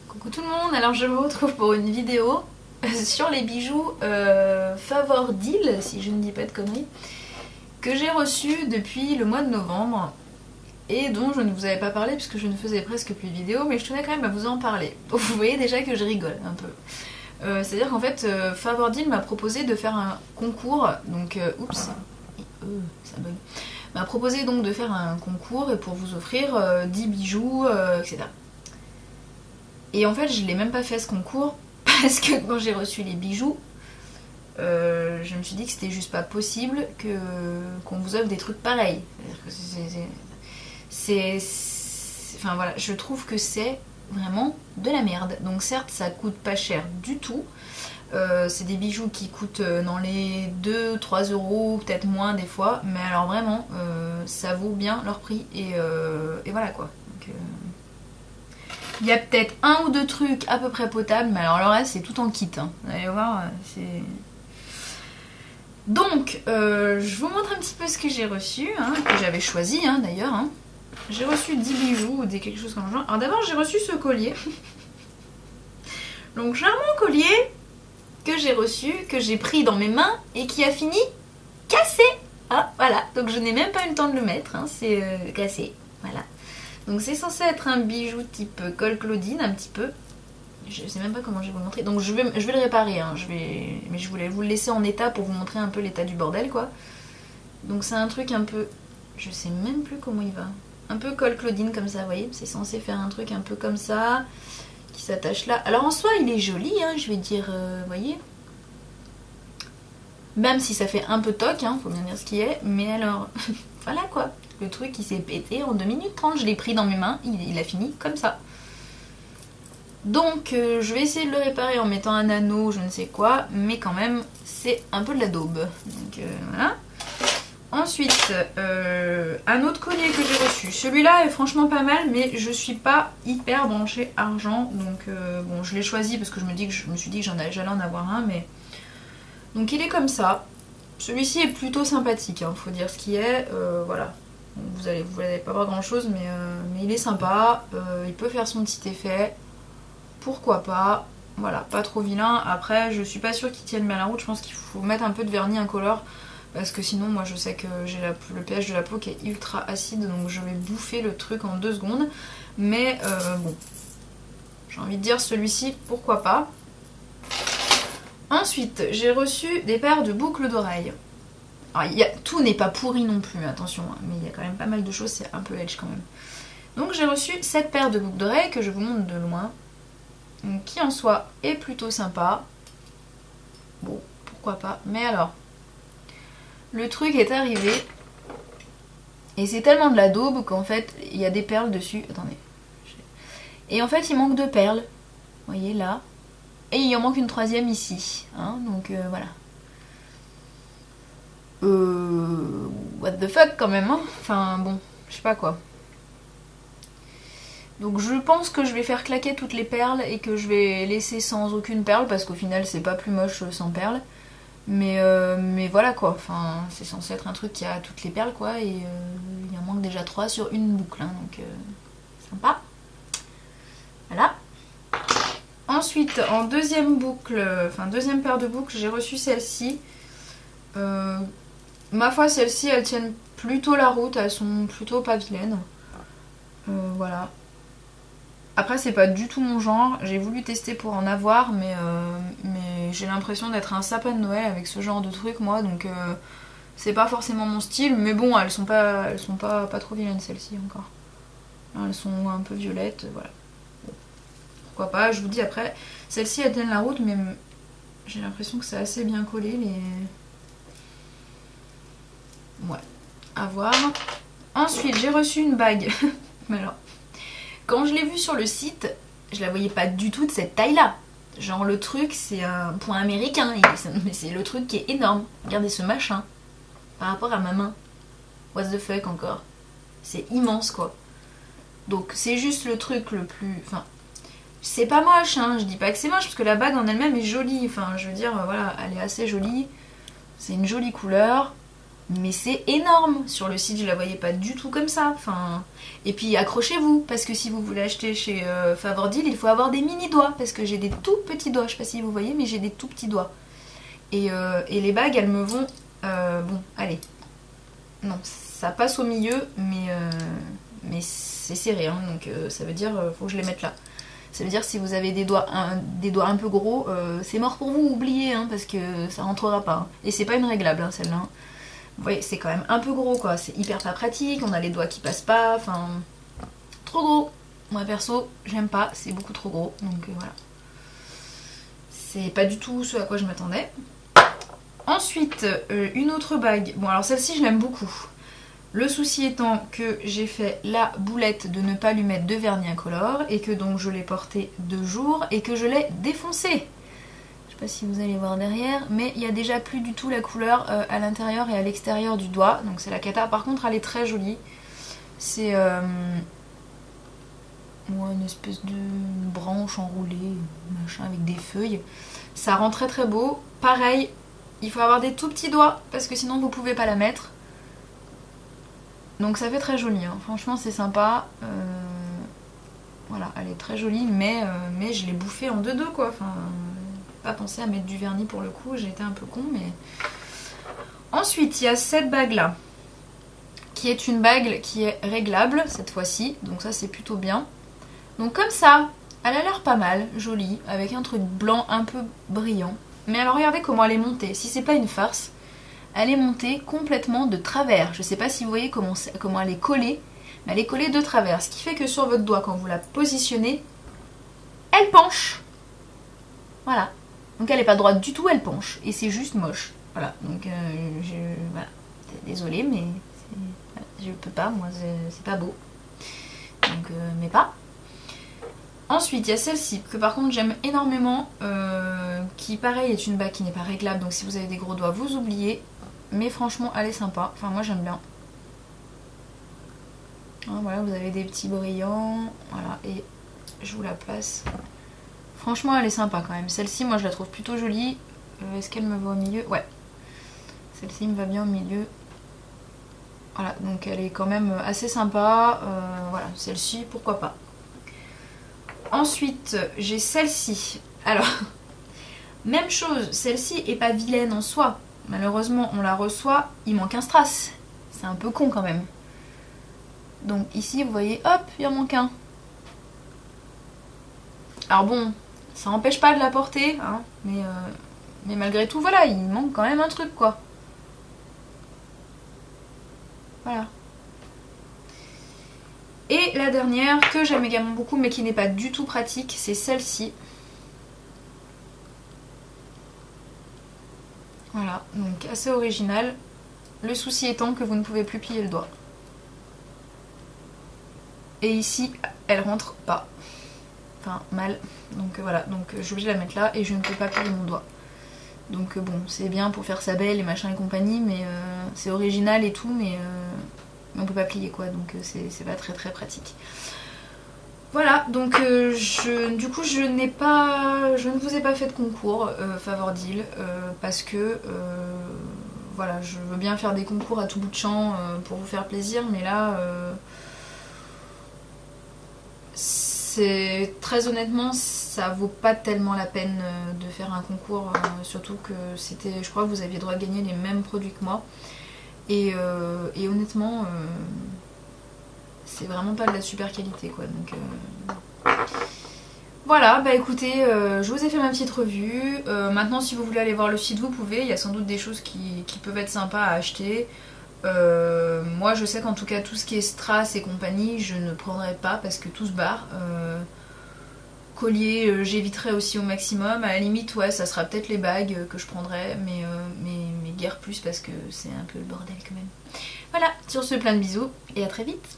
Coucou tout le monde, alors je me retrouve pour une vidéo sur les bijoux Favor Deal, si je ne dis pas de conneries, que j'ai reçus depuis le mois de novembre et dont je ne vous avais pas parlé puisque je ne faisais presque plus de vidéos, mais je tenais quand même à vous en parler. Vous voyez déjà que je rigole un peu. C'est-à-dire qu'en fait, Favor Deal m'a proposé de faire un concours, donc oups, ça bug. M'a proposé donc de faire un concours pour vous offrir 10 bijoux, etc. Et en fait, je l'ai même pas fait ce concours parce que quand j'ai reçu les bijoux, je me suis dit que c'était juste pas possible qu'on vous offre des trucs pareils. Enfin voilà, je trouve que c'est vraiment de la merde. Donc certes, ça coûte pas cher du tout. C'est des bijoux qui coûtent dans les 2-3 euros, peut-être moins des fois. Mais alors vraiment, ça vaut bien leur prix. Et voilà quoi. Donc, il y a peut-être un ou deux trucs à peu près potables, mais alors le reste c'est tout en kit. Hein. Vous allez voir, c'est... Donc, je vous montre un petit peu ce que j'ai reçu, hein, que j'avais choisi hein, d'ailleurs. Hein. J'ai reçu 10 bijoux ou quelque chose comme ça. Alors d'abord j'ai reçu ce collier. Donc charmant collier que j'ai reçu, que j'ai pris dans mes mains et qui a fini cassé. Ah voilà, donc je n'ai même pas eu le temps de le mettre, hein, c'est cassé. Voilà. Donc c'est censé être un bijou type col Claudine un petit peu. Je sais même pas comment je vais vous le montrer. Donc je vais le réparer. Hein. Mais je voulais vous le laisser en état pour vous montrer un peu l'état du bordel quoi. Donc c'est un truc un peu... Je sais même plus comment il va. Un peu col Claudine comme ça, vous voyez. C'est censé faire un truc un peu comme ça. Qui s'attache là. Alors en soi il est joli, hein, je vais dire, vous voyez. Même si ça fait un peu toc, hein, faut bien dire ce qui est. Mais alors, voilà quoi. Le truc il s'est pété en 2 minutes 30, je l'ai pris dans mes mains, il a fini comme ça. Donc je vais essayer de le réparer en mettant un anneau, je ne sais quoi, mais quand même c'est un peu de la daube. Donc voilà. Ensuite, un autre collier que j'ai reçu. Celui-là est franchement pas mal, mais je suis pas hyper branchée argent. Donc bon, je l'ai choisi parce que je me suis dit que j'allais en avoir un, mais... Donc il est comme ça. Celui-ci est plutôt sympathique, hein, faut dire ce qui est, voilà. Vous allez pas voir grand chose, mais il est sympa, il peut faire son petit effet, pourquoi pas, voilà, pas trop vilain. Après, je suis pas sûre qu'il tienne bien la route, je pense qu'il faut mettre un peu de vernis incolore, parce que sinon, moi je sais que j'ai le pH de la peau qui est ultra acide, donc je vais bouffer le truc en 2 secondes, mais bon, j'ai envie de dire celui-ci, pourquoi pas. Ensuite, j'ai reçu des paires de boucles d'oreilles. Alors, tout n'est pas pourri non plus, attention, hein, mais il y a quand même pas mal de choses, c'est un peu ledge quand même. Donc j'ai reçu cette paire de boucles d'oreilles que je vous montre de loin, donc, qui en soi est plutôt sympa. Bon, pourquoi pas. Mais alors, le truc est arrivé, et c'est tellement de la daube qu'en fait, il y a des perles dessus. Attendez. Et en fait, il manque 2 perles. Vous voyez là. Et il en manque une 3e ici. Hein, donc voilà. What the fuck quand même, hein. Enfin bon, je sais pas quoi. Donc je pense que je vais faire claquer toutes les perles et que je vais laisser sans aucune perle parce qu'au final c'est pas plus moche sans perles. Mais voilà quoi, enfin c'est censé être un truc qui a toutes les perles quoi et il en manque déjà 3 sur une boucle, hein, donc sympa. Voilà. Ensuite en deuxième boucle, enfin deuxième paire de boucles, j'ai reçu celle-ci. Ma foi, celles-ci, elles tiennent plutôt la route, elles sont plutôt pas vilaines. Voilà. Après, c'est pas du tout mon genre. J'ai voulu tester pour en avoir, mais j'ai l'impression d'être un sapin de Noël avec ce genre de truc, moi. Donc, c'est pas forcément mon style. Mais bon, elles sont pas trop vilaines, celles-ci, encore. Là, elles sont un peu violettes, voilà. Bon. Pourquoi pas, je vous dis après. Celles-ci, elles tiennent la route, mais j'ai l'impression que c'est assez bien collé, les... Ouais, à voir. Ensuite, j'ai reçu une bague. Mais alors, quand je l'ai vue sur le site, je la voyais pas du tout de cette taille-là. Genre le truc, c'est un point américain. Mais c'est le truc qui est énorme. Regardez ce machin. Par rapport à ma main. What the fuck encore. C'est immense quoi. Donc c'est juste le truc le plus... Enfin, c'est pas moche, hein. Je dis pas que c'est moche, parce que la bague en elle-même est jolie. Enfin, je veux dire, voilà, elle est assez jolie. C'est une jolie couleur. mais c'est énorme. Sur le site je la voyais pas du tout comme ça. Enfin... Et puis accrochez-vous, parce que si vous voulez acheter chez Favordeal, il faut avoir des mini doigts, parce que j'ai des tout petits doigts, je sais pas si vous voyez, mais j'ai des tout petits doigts. Et les bagues elles me vont... bon, allez. Non, ça passe au milieu, mais c'est serré, hein, donc ça veut dire faut que je les mette là. Ça veut dire si vous avez des doigts un peu gros, c'est mort pour vous, oubliez, hein, parce que ça rentrera pas. Hein. Et c'est pas une réglable, hein, celle-là. Hein. Vous voyez, c'est quand même un peu gros, quoi. C'est hyper pas pratique, on a les doigts qui passent pas, enfin... Trop gros. Moi, perso, j'aime pas, c'est beaucoup trop gros, donc voilà. C'est pas du tout ce à quoi je m'attendais. Ensuite, une autre bague. Bon, alors celle-ci, je l'aime beaucoup. Le souci étant que j'ai fait la boulette de ne pas lui mettre de vernis incolore et que donc je l'ai portée 2 jours et que je l'ai défoncée. Je sais pas si vous allez voir derrière, mais il n'y a déjà plus du tout la couleur à l'intérieur et à l'extérieur du doigt. Donc c'est la cata. Par contre, elle est très jolie. C'est une espèce de branche enroulée, machin, avec des feuilles. Ça rend très très beau. Pareil, il faut avoir des tout petits doigts parce que sinon vous pouvez pas la mettre. Donc ça fait très joli, hein. Franchement c'est sympa. Voilà, elle est très jolie, mais je l'ai bouffée en 2-2 quoi. Enfin, pas pensé à mettre du vernis pour le coup, j'ai été un peu con, mais... Ensuite, il y a cette bague là, qui est une bague qui est réglable cette fois-ci, donc ça c'est plutôt bien. Donc comme ça, elle a l'air pas mal, jolie, avec un truc blanc un peu brillant. Mais alors regardez comment elle est montée, si c'est pas une farce. Elle est montée complètement de travers. Je sais pas si vous voyez comment elle est collée, mais elle est collée de travers. Ce qui fait que sur votre doigt, quand vous la positionnez, elle penche. Voilà. Donc elle n'est pas droite du tout, elle penche. Et c'est juste moche. Voilà. Donc voilà. Désolée, mais voilà. Je peux pas, moi c'est pas beau. Donc mais pas. Ensuite, il y a celle-ci, que par contre j'aime énormément, qui pareil est une bague qui n'est pas réglable, donc si vous avez des gros doigts, vous oubliez. Mais franchement, elle est sympa. Enfin, moi j'aime bien. Hein, voilà, vous avez des petits brillants. Voilà, et je vous la place. Franchement, elle est sympa quand même. Celle-ci, moi je la trouve plutôt jolie. Est-ce qu'elle me va au milieu? Ouais. Celle-ci me va bien au milieu. Voilà, donc elle est quand même assez sympa. Voilà, celle-ci, pourquoi pas. Ensuite, j'ai celle-ci. Alors, même chose, celle-ci est pas vilaine en soi. Malheureusement, on la reçoit, il manque un strass. C'est un peu con quand même. Donc ici, vous voyez, hop, il en manque un. Alors bon, ça n'empêche pas de la porter, hein, mais malgré tout, voilà, il manque quand même un truc, quoi. Voilà. Et la dernière, que j'aime également beaucoup, mais qui n'est pas du tout pratique, c'est celle-ci. Voilà, donc assez original. Le souci étant que vous ne pouvez plus plier le doigt. Et ici, elle rentre pas. Enfin, mal. Donc voilà, donc je suis obligée de la mettre là et je ne peux pas plier mon doigt. Donc bon, c'est bien pour faire sa belle et machin et compagnie, mais c'est original et tout, mais on peut pas plier quoi, donc c'est pas très très pratique. Voilà, donc du coup je ne vous ai pas fait de concours Favordeal parce que voilà, je veux bien faire des concours à tout bout de champ pour vous faire plaisir, mais là très honnêtement ça vaut pas tellement la peine de faire un concours, surtout que c'était, je crois que vous aviez le droit de gagner les mêmes produits que moi et honnêtement c'est vraiment pas de la super qualité quoi, donc voilà, bah écoutez, je vous ai fait ma petite revue. Maintenant si vous voulez aller voir le site vous pouvez, il y a sans doute des choses qui peuvent être sympas à acheter. Moi je sais qu'en tout cas tout ce qui est strass et compagnie je ne prendrai pas parce que tout se barre. Collier j'éviterai aussi au maximum, à la limite ouais ça sera peut-être les bagues que je prendrai, mais guère plus parce que c'est un peu le bordel quand même. Voilà, sur ce plein de bisous et à très vite.